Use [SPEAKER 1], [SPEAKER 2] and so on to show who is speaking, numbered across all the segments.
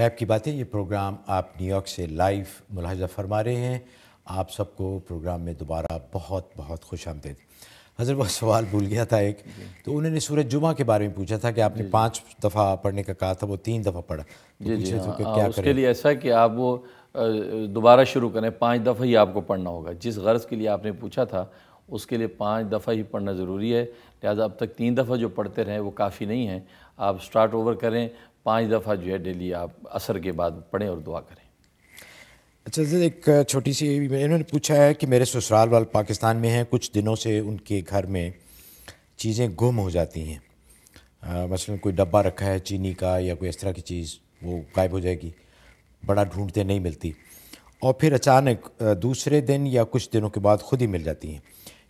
[SPEAKER 1] غیب کی باتیں، یہ پروگرام آپ نیو یارک سے لائیو ملاحظہ فرما رہے ہیں۔ آپ سب کو پروگرام میں دوبارہ بہت بہت خوش آمدید۔ حضرت وہ سوال بھول گیا تھا ایک، تو انہوں نے سورۃ جمعہ کے بارے میں پوچھا تھا کہ آپ نے 5 دفعہ پڑھنے کا کہا تھا، وہ 3 دفعہ پڑھا، تو
[SPEAKER 2] جی
[SPEAKER 1] پوچھ رہے تھے کہ
[SPEAKER 2] ہاں،
[SPEAKER 1] کیا
[SPEAKER 2] اس
[SPEAKER 1] کریں؟
[SPEAKER 2] کے لیے ایسا ہے کہ آپ وہ دوبارہ شروع کریں، 5 دفعہ ہی آپ کو پڑھنا ہوگا۔ جس غرض کے لیے آپ نے پوچھا تھا اس کے لیے 5 دفعہ ہی پڑھنا ضروری ہے، لہٰذا اب تک 3 دفعہ جو پڑھتے رہیں وہ کافی نہیں ہیں۔ آپ سٹارٹ اوور کریں، 5 دفعہ جو ہے ڈیلی آپ عصر کے بعد پڑھیں اور دعا کریں۔
[SPEAKER 1] اچھا حضرت، ایک چھوٹی سی انہوں نے پوچھا ہے کہ میرے سسرال والے پاکستان میں ہیں، کچھ دنوں سے ان کے گھر میں چیزیں گم ہو جاتی ہیں، مثلا کوئی ڈبہ رکھا ہے چینی کا یا کوئی اس طرح کی چیز، وہ غائب ہو جائے گی، بڑا ڈھونڈتے نہیں ملتی، اور پھر اچانک دوسرے دن یا کچھ دنوں کے بعد خود ہی مل جاتی ہیں۔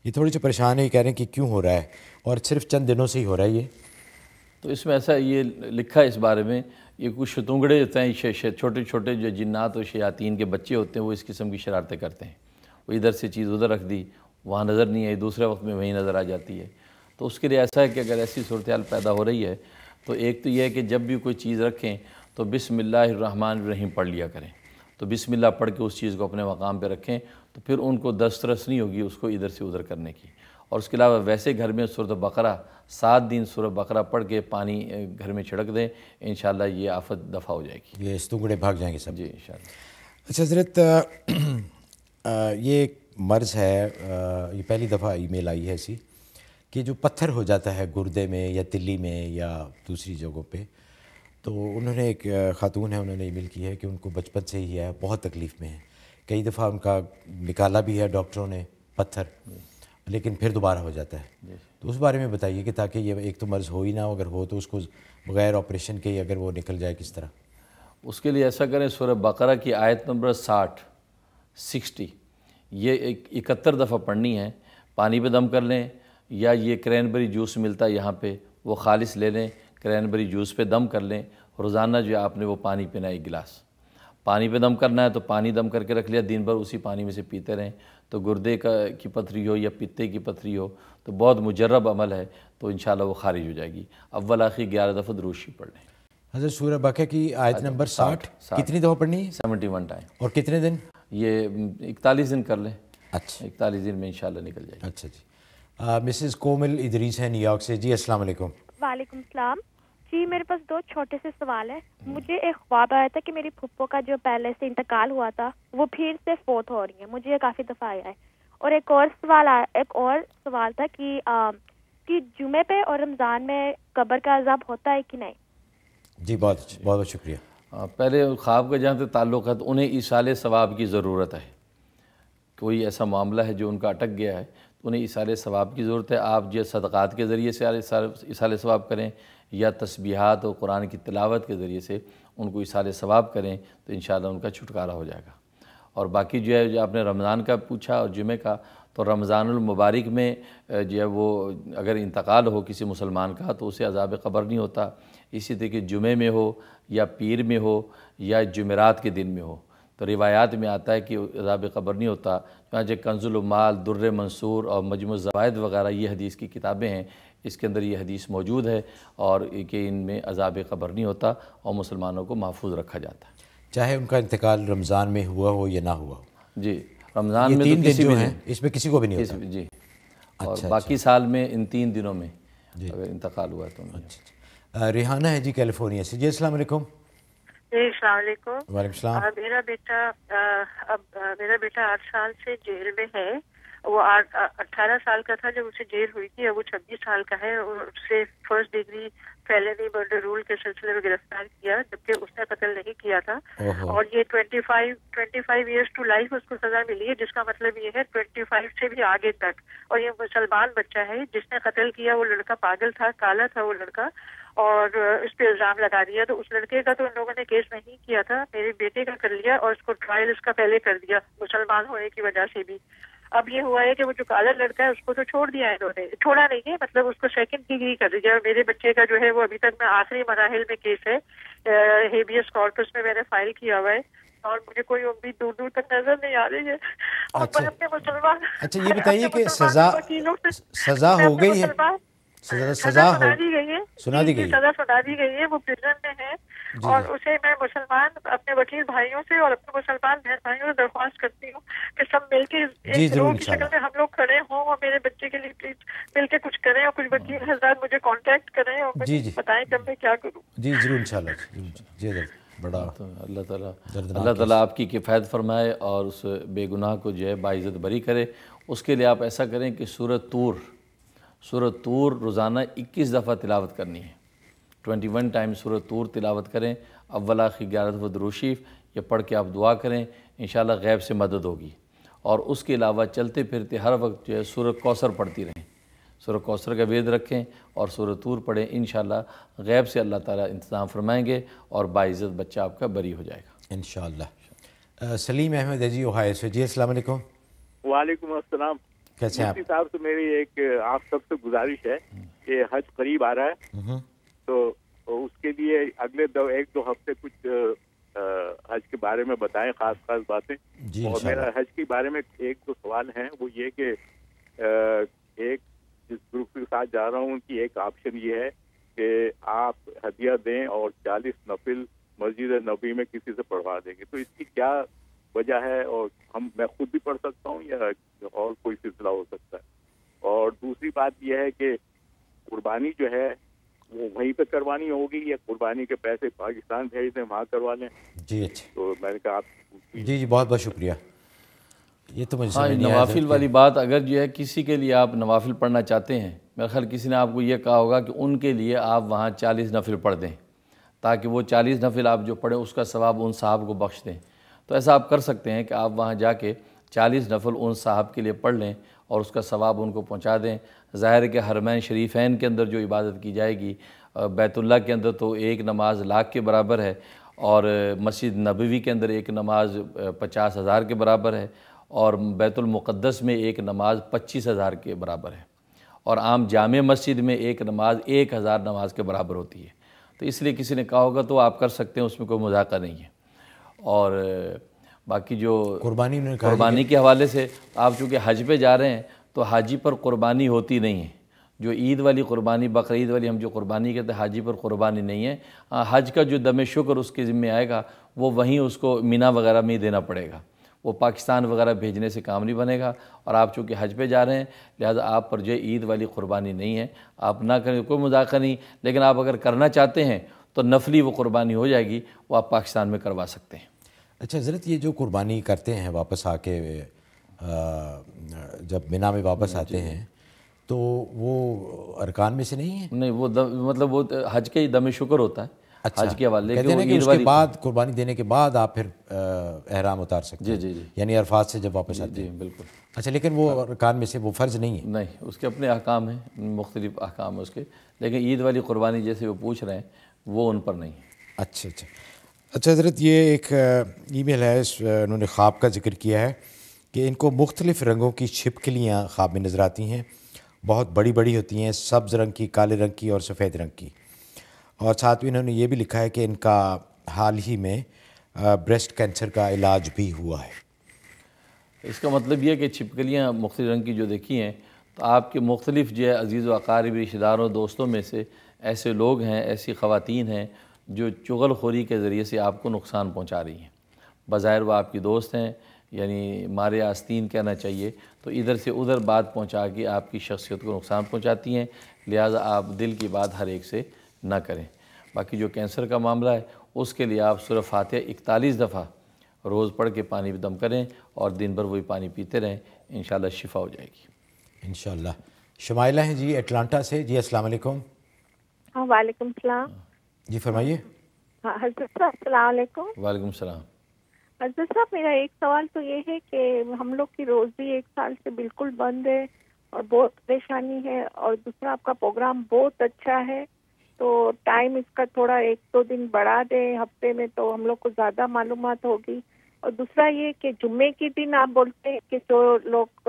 [SPEAKER 1] یہ تھوڑی سی پریشان ہے، یہ کہہ رہے ہیں کہ کیوں ہو رہا ہے، اور صرف چند دنوں سے ہی ہو رہا ہے یہ؟
[SPEAKER 2] تو اس میں ایسا یہ لکھا ہے اس بارے میں، یہ کچھ شتونگڑے ہوتے ہیں، چھوٹے چھوٹے جو جنات و شیاطین کے بچے ہوتے ہیں، وہ اس قسم کی شرارتیں کرتے ہیں۔ وہ ادھر سے چیز ادھر رکھ دی، وہاں نظر نہیں آئی، دوسرے وقت میں وہیں نظر آ جاتی ہے۔ تو اس کے لیے ایسا ہے کہ اگر ایسی صورتحال پیدا ہو رہی ہے تو ایک تو یہ ہے کہ جب بھی کوئی چیز رکھیں تو بسم اللہ الرحمن الرحیم پڑھ لیا کریں۔ تو بسم اللہ پڑھ کے اس چیز کو اپنے مقام پہ رکھیں، تو پھر ان کو دسترس نہیں ہوگی اس کو ادھر سے ادھر کرنے کی۔ اور اس کے علاوہ ویسے گھر میں سورۃ بقرہ 7 دن سورۃ بقرہ پڑھ کے پانی گھر میں چھڑک دیں، انشاءاللہ یہ آفت دفع ہو جائے گی۔
[SPEAKER 1] یہ ستونگڑے بھاگ جائیں گے سب؟
[SPEAKER 2] جی انشاءاللہ۔
[SPEAKER 1] اچھا حضرت، یہ ایک مرض ہے، یہ پہلی دفعہ ای میل آئی ہے ایسی، کہ جو پتھر ہو جاتا ہے گردے میں یا تلی میں یا دوسری جگہوں پہ، تو انہوں نے ایک خاتون ہے، انہوں نے ای میل کی ہے کہ ان کو بچپن سے ہی ہے، بہت تکلیف میں ہے، کئی دفعہ ان کا نکالا بھی ہے ڈاکٹروں نے پتھر، لیکن پھر دوبارہ ہو جاتا ہے۔ تو اس بارے میں بتائیے کہ تاکہ یہ ایک تو مرض ہو ہی نہ ہو، اگر ہو تو اس کو بغیر آپریشن کے ہی اگر وہ نکل جائے کس طرح؟
[SPEAKER 2] اس کے لیے ایسا کریں، سورۃ بقرہ کی آیت نمبر 60 یہ 71 دفعہ پڑھنی ہے، پانی پہ دم کر لیں، یا یہ کرینبری جوس ملتا ہے یہاں پہ، وہ خالص لے لیں، کرینبری جوس پہ دم کر لیں، روزانہ جو آپ نے وہ پانی پینا ہے 1 گلاس۔ پانی پہ دم کرنا ہے تو پانی دم کر کے رکھ لیا، دن بھر اسی پانی میں سے پیتے رہیں، تو گردے کی پتھری ہو یا پتے کی پتھری ہو تو بہت مجرب عمل ہے، تو انشاءاللہ وہ خارج ہو جائے گی۔ اول آخر 11 دفعہ درود شریف پڑھ لیں۔
[SPEAKER 1] حضرت سورہ بقرہ کی آیت نمبر 60 کتنی دفعہ پڑھنی ہے؟
[SPEAKER 2] 71 ٹائم۔
[SPEAKER 1] اور کتنے دن؟
[SPEAKER 2] یہ 41 دن کر لیں۔
[SPEAKER 1] اچھا
[SPEAKER 2] 41 دن میں انشاءاللہ نکل جائے گی۔
[SPEAKER 1] اچھا جی، مسز کومل ادریس ہے نیو یارک سے۔ جی السلام علیکم۔
[SPEAKER 3] وعلیکم السلام جی، میرے پاس 2 چھوٹے سے سوال ہیں۔ مجھے ایک خواب آیا تھا کہ میری پھپھو کا جو پہلے سے انتقال ہوا تھا وہ پھر سے فوت ہو رہی ہے، مجھے یہ کافی دفعہ آیا ہے۔ اور ایک اور سوال تھا کہ جمعے پہ اور رمضان میں قبر کا عذاب ہوتا ہے کہ نہیں؟
[SPEAKER 1] جی بہت بہت شکریہ۔
[SPEAKER 2] پہلے خواب کا جہاں تک تعلق ہے تو انہیں ایصال ثواب کی ضرورت ہے۔ کوئی ایسا معاملہ ہے جو ان کا اٹک گیا ہے تو انہیں ایصال ثواب کی ضرورت ہے۔ آپ جو صدقات کے ذریعے سے ایصال ثواب کریں یا تسبیحات اور قرآن کی تلاوت کے ذریعے سے ان کو ایصال ثواب کریں تو انشاءاللہ ان کا چھٹکارا ہو جائے گا۔ اور باقی جو ہے، جو آپ نے رمضان کا پوچھا اور جمعے کا، تو رمضان المبارک میں جو ہے وہ اگر انتقال ہو کسی مسلمان کا تو اسے عذاب قبر نہیں ہوتا۔ اسی طرح کہ جمعے میں ہو یا پیر میں ہو یا جمعرات کے دن میں ہو تو روایات میں آتا ہے کہ عذاب قبر نہیں ہوتا۔ چنانچہ کنز المال، در منصور اور مجموع الزوائد وغیرہ یہ حدیث کی کتابیں ہیں، اس کے اندر یہ حدیث موجود ہے، اور کہ ان میں عذاب قبر نہیں ہوتا اور مسلمانوں کو محفوظ رکھا جاتا ہے،
[SPEAKER 1] چاہے ان کا انتقال رمضان میں ہوا ہو یا نہ ہوا ہو۔
[SPEAKER 2] جی رمضان
[SPEAKER 1] یہ
[SPEAKER 2] میں
[SPEAKER 1] 3
[SPEAKER 2] تو
[SPEAKER 1] دن
[SPEAKER 2] کسی
[SPEAKER 1] جو
[SPEAKER 2] بھی
[SPEAKER 1] ہیں اس میں کسی کو بھی نہیں ہوتا؟
[SPEAKER 2] جی، اور باقی سال میں ان 3 دنوں میں اگر انتقال ہوا تو
[SPEAKER 1] اچھا۔ ریحانہ ہے جی کیلیفورنیا سے۔ جی السلام علیکم۔
[SPEAKER 4] جی السلام علیکم۔
[SPEAKER 1] وعلیکم السلام۔
[SPEAKER 4] میرا بیٹا 8 سال سے جیل میں ہے۔ وہ 18 سال کا تھا جب اسے جیل ہوئی تھی، اب وہ 26 سال کا ہے، اور اسے فرسٹ ڈگری فیلنی مرڈر رول کے سلسلے میں گرفتار کیا، جبکہ اس نے قتل نہیں کیا تھا۔ اور یہ 25 ایئرس ٹو لائف اس کو سزا ملی ہے، جس کا مطلب یہ ہے 25 سے بھی آگے تک۔ اور یہ مسلمان بچہ ہے، جس نے قتل کیا وہ لڑکا پاگل تھا، کالا تھا وہ لڑکا، اور اس پہ الزام لگا دیا۔ تو اس لڑکے کا تو ان لوگوں نے کیس نہیں کیا تھا، میرے بیٹے کا کر لیا، اور اس کو ٹرائل اس کا پہلے کر دیا مسلمان ہونے کی وجہ سے بھی۔ اب یہ ہوا ہے کہ وہ جو کالا لڑکا ہے اس کو تو چھوڑ دیا ہے انہوں نے، چھوڑا نہیں ہے، مطلب اس کو 2nd ڈگری کر دیا۔ اور میرے بچے کا جو ہے وہ ابھی تک میں آخری مراحل میں کیس ہے، ہیبیس کارپس میں میں نے فائل کیا ہوا ہے، اور مجھے کوئی امید دور دور تک نظر نہیں آ رہی ہے۔ اور میں اپنے مسلمان،
[SPEAKER 1] اچھا یہ بتائیے کہ سزا ہو گئی ہے؟ سزا ہو
[SPEAKER 4] سنا دی گئی ہے،
[SPEAKER 1] سنا دی گئی
[SPEAKER 4] سزا سنا دی گئی ہے، وہ پرزن میں ہے، اور اسے میں مسلمان اپنے وکیل بھائیوں سے اور اپنے مسلمان بہن بھائیوں سے درخواست کرتی ہوں کہ سب مل کے
[SPEAKER 1] جی
[SPEAKER 4] ایک
[SPEAKER 1] ضرور
[SPEAKER 4] گروہ کی شکل میں ہم لوگ کھڑے ہوں اور میرے بچے کے لیے پلیز مل کے کچھ کریں، اور کچھ وکیل حضرات مجھے کانٹیکٹ کریں اور مجھے بتائیں کہ میں کیا کروں۔
[SPEAKER 1] جی ضرور انشاءاللہ جی بڑا
[SPEAKER 2] اللہ تعالیٰ آپ کی کفایت فرمائے اور اس بے گناہ کو جو ہے باعزت بری کرے۔ اس کے لیے آپ ایسا کریں کہ سورۃ طور روزانہ 21 دفعہ تلاوت کرنی ہے، 21 ٹائم سورۃ طور تلاوت کریں، اول آخر 11 دفعہ درود شریف یہ پڑھ کے آپ دعا کریں، انشاءاللہ غیب سے مدد ہوگی۔ اور اس کے علاوہ چلتے پھرتے ہر وقت جو ہے سورۃ کوثر پڑھتی رہیں، سورۃ کوثر کا وید رکھیں اور سورۃ طور پڑھیں، انشاءاللہ غیب سے اللہ تعالیٰ انتظام فرمائیں گے اور باعزت بچہ آپ کا بری ہو جائے گا
[SPEAKER 1] انشاءاللہ۔ سلیم احمد ہے جی اوہایو سے۔ جی السلام علیکم۔
[SPEAKER 5] وعلیکم السلام۔
[SPEAKER 1] کیسے ہیں آپ؟
[SPEAKER 5] مفتی صاحب سے میری ایک آپ سب سے گزارش ہے کہ حج قریب آ رہا ہے، تو اس کے لیے اگلے 1-2 ہفتے کچھ حج کے بارے میں بتائیں، خاص باتیں۔ اور میرا حج کے بارے میں 1-2 سوال ہیں، وہ یہ کہ ایک جس گروپ کے ساتھ جا رہا ہوں ان کی ایک آپشن یہ ہے کہ آپ ہدیہ دیں اور 40 نفل مسجد نبوی میں کسی سے پڑھوا دیں گے، تو اس کی کیا وجہ ہے؟ اور میں خود بھی پڑھ سکتا ہوں یا اور کوئی سلسلہ ہو سکتا ہے؟ اور دوسری بات یہ ہے کہ قربانی جو ہے وہ وہیں پہ کروانی ہوگی یا قربانی کے پیسے پاکستان بھیج دیں وہاں کروا لیں؟
[SPEAKER 1] جی اچھا،
[SPEAKER 5] تو میں نے کہا آپ
[SPEAKER 1] جی بہت بہت شکریہ۔ یہ تو مجھے
[SPEAKER 2] نوافل والی بات، اگر جو ہے کسی کے لیے آپ نوافل پڑھنا چاہتے ہیں، میرا خیال کسی نے آپ کو یہ کہا ہوگا کہ ان کے لیے آپ وہاں 40 نفل پڑھ دیں تاکہ وہ 40 نفل آپ جو پڑھیں اس کا ثواب ان صاحب کو بخش دیں۔ تو ایسا آپ کر سکتے ہیں کہ آپ وہاں جا کے 40 نفل ان صاحب کے لیے پڑھ لیں اور اس کا ثواب ان کو پہنچا دیں۔ ظاہر ہے کہ حرمین شریفین کے اندر جو عبادت کی جائے گی، بیت اللہ کے اندر تو ایک نماز لاکھ کے برابر ہے، اور مسجد نبوی کے اندر ایک نماز 50,000 کے برابر ہے، اور بیت المقدس میں ایک نماز 25,000 کے برابر ہے، اور عام جامع مسجد میں ایک نماز 1,000 نماز کے برابر ہوتی ہے۔ تو اس لیے کسی نے کہا ہوگا تو آپ کر سکتے ہیں، اس میں کوئی مذاکرہ نہیں ہے۔ اور باقی جو قربانی کے حوالے سے آپ چونکہ حج پہ جا رہے ہیں تو حاجی پر قربانی ہوتی نہیں ہے، جو عید والی قربانی، بقرعید والی ہم جو قربانی کہتے ہیں، حاجی پر قربانی نہیں ہے۔ حج کا جو دم شکر اس کے ذمہ آئے گا وہ وہیں اس کو مینا وغیرہ میں ہی دینا پڑے گا، وہ پاکستان وغیرہ بھیجنے سے کام نہیں بنے گا۔ اور آپ چونکہ حج پہ جا رہے ہیں لہذا آپ پر جو عید والی قربانی نہیں ہے، آپ نہ کریں، کوئی مذاکرہ نہیں، لیکن آپ اگر کرنا چاہتے ہیں تو نفلی وہ قربانی ہو جائے گی، وہ آپ پاکستان میں کروا سکتے ہیں۔
[SPEAKER 1] اچھا حضرت، یہ جو قربانی کرتے ہیں واپس آ کے جب مینا میں واپس آتے ہیں تو وہ ارکان میں سے نہیں ہے؟
[SPEAKER 2] نہیں، وہ مطلب وہ حج کے دم شکر ہوتا ہے۔
[SPEAKER 1] اچھا،
[SPEAKER 2] حج کے حوالے
[SPEAKER 1] کہتے ہیں کہ اس کے بعد قربانی دینے کے بعد آپ پھر احرام اتار سکتے ہیں،
[SPEAKER 2] جی
[SPEAKER 1] یعنی عرفات سے جب واپس آتے ہیں۔
[SPEAKER 2] جی بالکل۔
[SPEAKER 1] اچھا، لیکن وہ ارکان میں سے وہ فرض نہیں ہے؟
[SPEAKER 2] نہیں، اس کے اپنے احکام ہیں، مختلف احکام ہیں اس کے، لیکن عید والی قربانی جیسے وہ پوچھ رہے ہیں وہ ان پر نہیں ہے۔
[SPEAKER 1] اچھا حضرت، یہ ایک ای میل ہے، انہوں نے خواب کا ذکر کیا ہے کہ ان کو مختلف رنگوں کی چھپکلیاں خواب میں نظر آتی ہیں، بہت بڑی بڑی ہوتی ہیں، سبز رنگ کی، کالے رنگ کی اور سفید رنگ کی، اور ساتھ میں انہوں نے یہ بھی لکھا ہے کہ ان کا حال ہی میں بریسٹ کینسر کا علاج بھی ہوا ہے۔
[SPEAKER 2] اس کا مطلب یہ ہے کہ چھپکلیاں مختلف رنگ کی جو دیکھی ہیں تو آپ کے مختلف جو ہے عزیز و اقارب، رشتہ داروں، دوستوں میں سے ایسے لوگ ہیں، ایسی خواتین ہیں جو چغل خوری کے ذریعے سے آپ کو نقصان پہنچا رہی ہیں۔ بظاہر وہ آپ کی دوست ہیں، یعنی مارے آستین کہنا چاہیے، تو ادھر سے ادھر بات پہنچا کے آپ کی شخصیت کو نقصان پہنچاتی ہیں، لہٰذا آپ دل کی بات ہر ایک سے نہ کریں۔ باقی جو کینسر کا معاملہ ہے اس کے لیے آپ سورہ فاتحہ 41 دفعہ روز پڑھ کے پانی پہ دم کریں اور دن بھر وہی پانی پیتے رہیں، انشاءاللہ شفا ہو جائے گی
[SPEAKER 1] انشاءاللہ۔ شمائلہ ہیں جی اٹلانٹا سے۔ جی السلام علیکم۔
[SPEAKER 3] ہاں وعلیکم السلام۔
[SPEAKER 1] جی فرمائیے۔
[SPEAKER 3] ہاں حضرت صاحب السلام علیکم۔
[SPEAKER 2] وعلیکم السلام۔
[SPEAKER 3] حضرت صاحب میرا ایک سوال تو یہ ہے کہ ہم لوگ کی روزی 1 سال سے بالکل بند ہے اور بہت پریشانی ہے، اور دوسرا آپ کا پروگرام بہت اچھا ہے، تو ٹائم اس کا تھوڑا 1-2 دن بڑھا دیں ہفتے میں تو ہم لوگ کو زیادہ معلومات ہوگی۔ اور دوسرا یہ کہ جمعے کے دن آپ بولتے ہیں کہ جو لوگ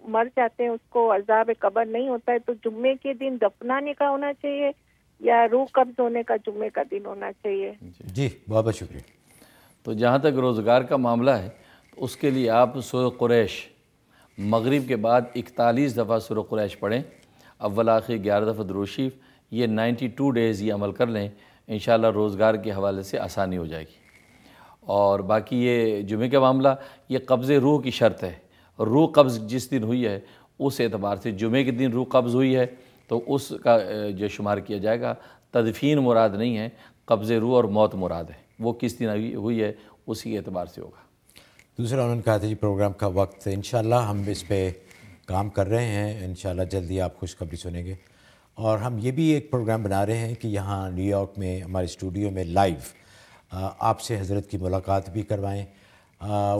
[SPEAKER 3] مر جاتے ہیں اس کو عذاب قبر نہیں ہوتا ہے، تو جمعے کے دن دفنانے کا ہونا چاہیے یا روح قبض ہونے کا جمعے کا دن ہونا چاہیے؟
[SPEAKER 1] جی بہت بہت شکریہ۔
[SPEAKER 2] تو جہاں تک روزگار کا معاملہ ہے تو اس کے لیے آپ سورہ قریش مغرب کے بعد 41 دفعہ سورہ قریش پڑھیں، اول آخر 11 دفعہ درود شریف، یہ 92 ڈیز یہ عمل کر لیں، انشاءاللہ روزگار کے حوالے سے آسانی ہو جائے گی۔ اور باقی یہ جمعے کا معاملہ، یہ قبض روح کی شرط ہے، روح قبض جس دن ہوئی ہے اس اعتبار سے جمعے کے دن روح قبض ہوئی ہے تو اس کا جو شمار کیا جائے گا۔ تدفین مراد نہیں ہے، قبض روح اور موت مراد ہے، وہ کس دن ہوئی ہے اسی اعتبار سے ہوگا۔
[SPEAKER 1] دوسرا انہوں نے کہا تھا جی پروگرام کا وقت، انشاءاللہ ہم اس پہ کام کر رہے ہیں، انشاءاللہ جلدی آپ خوشخبری سنیں گے۔ اور ہم یہ بھی ایک پروگرام بنا رہے ہیں کہ یہاں نیو یارک میں ہمارے اسٹوڈیو میں لائیو آپ سے حضرت کی ملاقات بھی کروائیں۔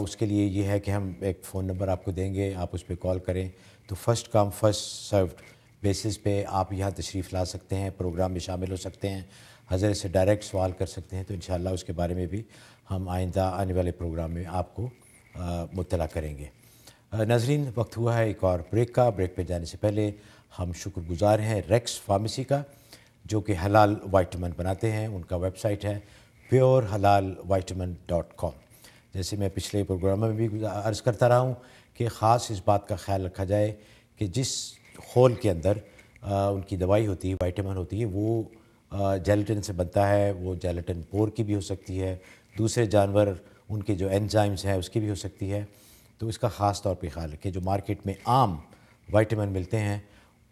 [SPEAKER 1] اس کے لیے یہ ہے کہ ہم ایک فون نمبر آپ کو دیں گے، آپ اس پہ کال کریں تو first come first served basis پہ آپ یہاں تشریف لا سکتے ہیں، پروگرام میں شامل ہو سکتے ہیں، حضرت سے ڈائریکٹ سوال کر سکتے ہیں۔ تو انشاءاللہ اس کے بارے میں بھی ہم آئندہ آنے والے پروگرام میں آپ کو مطلع کریں گے۔ ناظرین، وقت ہوا ہے ایک اور بریک کا۔ بریک پہ جانے سے پہلے ہم شکر گزار ہیں ریکس فارمیسی کا، جو کہ حلال وائٹامن بناتے ہیں۔ ان کا ویب سائٹ ہے purehalalvitamin.com۔ جیسے میں پچھلے پروگرام میں بھی عرض کرتا رہا ہوں کہ خاص اس بات کا خیال رکھا جائے کہ جس خول کے اندر ان کی دوائی ہوتی ہے، وائٹامن ہوتی ہے، وہ جیلیٹن سے بنتا ہے۔ وہ جیلیٹن پور کی بھی ہو سکتی ہے، دوسرے جانور ان کے جو انزائمز ہیں اس کی بھی ہو سکتی ہے۔ تو اس کا خاص طور پہ خیال رکھیں۔ جو مارکیٹ میں عام وائٹامن ملتے ہیں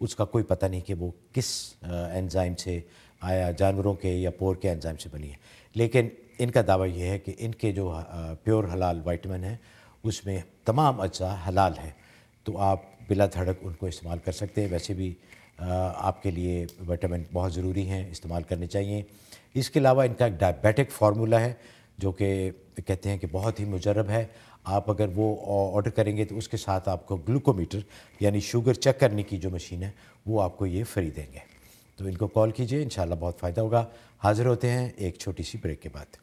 [SPEAKER 1] اس کا کوئی پتہ نہیں کہ وہ کس انزائم سے آیا، جانوروں کے یا پور کے انزائم سے بنی ہے، لیکن ان کا دعویٰ یہ ہے کہ ان کے جو پیور حلال وائٹامن ہیں اس میں تمام اجزاء حلال ہیں، تو آپ بلا دھڑک ان کو استعمال کر سکتے ہیں۔ ویسے بھی آپ کے لیے وائٹامن بہت ضروری ہیں، استعمال کرنے چاہیے۔ اس کے علاوہ ان کا ایک ڈائبیٹک فارمولہ ہے جو کہ کہتے ہیں کہ بہت ہی مجرب ہے۔ آپ اگر وہ آرڈر کریں گے تو اس کے ساتھ آپ کو گلوکومیٹر یعنی شوگر چیک کرنے کی جو مشین ہے وہ آپ کو یہ فری دیں گے۔ تو ان کو کال کیجئے، انشاءاللہ بہت فائدہ ہوگا۔ حاضر ہوتے ہیں ایک چھوٹی سی بریک کے بعد۔